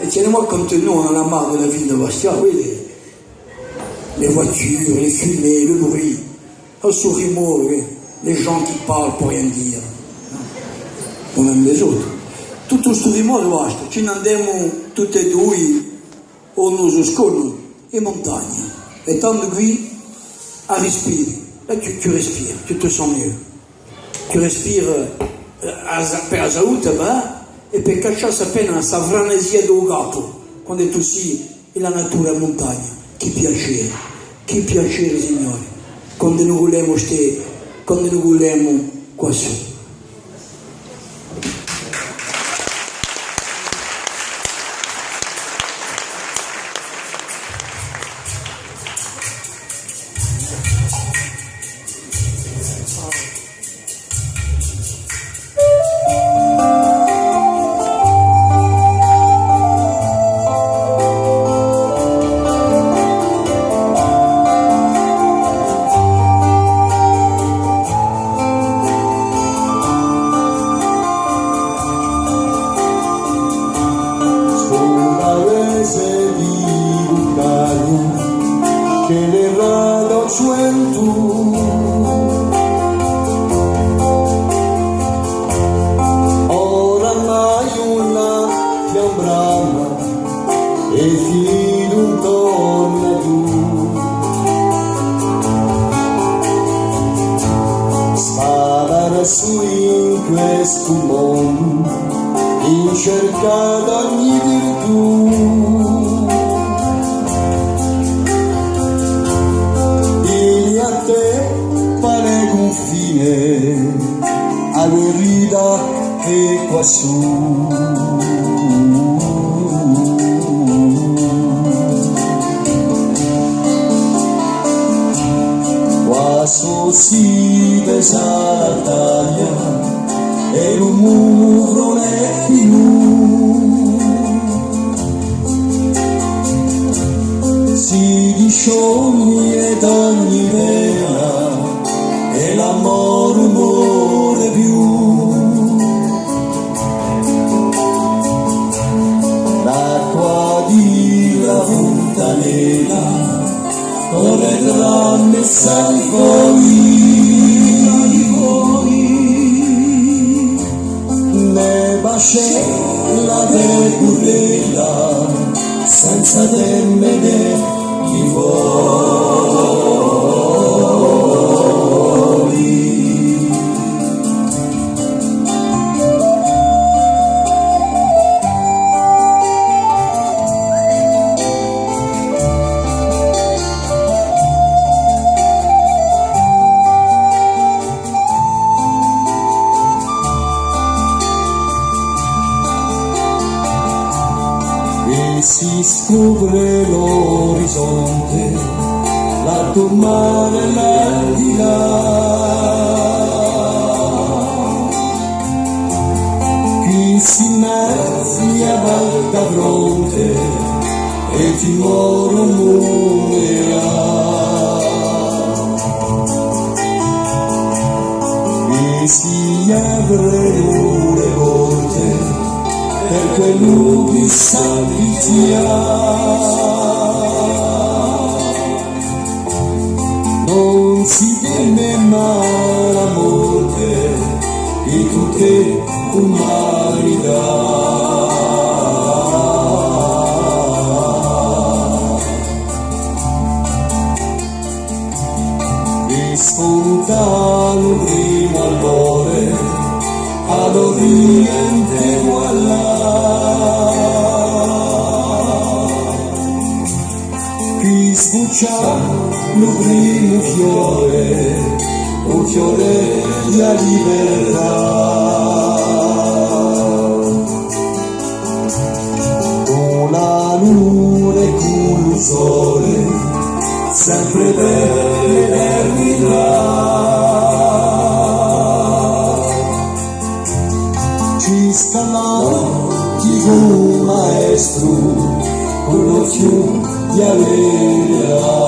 Et tiens-moi compte, nous, on en a marre de la ville de Bastia, oui, les voitures, les fumées, le bruit, un sourire mort, oui, les gens qui parlent pour rien dire, ou même les autres. Tutto sto rimore basta, ci andiamo tutti e due o nos scono in montagna, e tanto qui a respiri, là tu respires, tu te sens mieux, tu respires per la salute, e per cacciare appena questa frenesia del gatto, quando tu sei in la natura in montagna, che piacere, Signore, quando noi vogliamo stare, quando noi vogliamo qua su. Si scopre l'orizzonte, la mare l'aldilà, chi si mette a volta fronte e ti mormorerà, e si aprono le volte per quello che s'avvicina, non si teme mai la morte di tutte umanità. E spuntano prima all'ore all'oriente voilà, qui sbuccia lo primo fiore, un fiore della libertà, con la luna e con il sole, sempre per l'eternità. Ci sta l'antico maestro con lo fiume di allegra.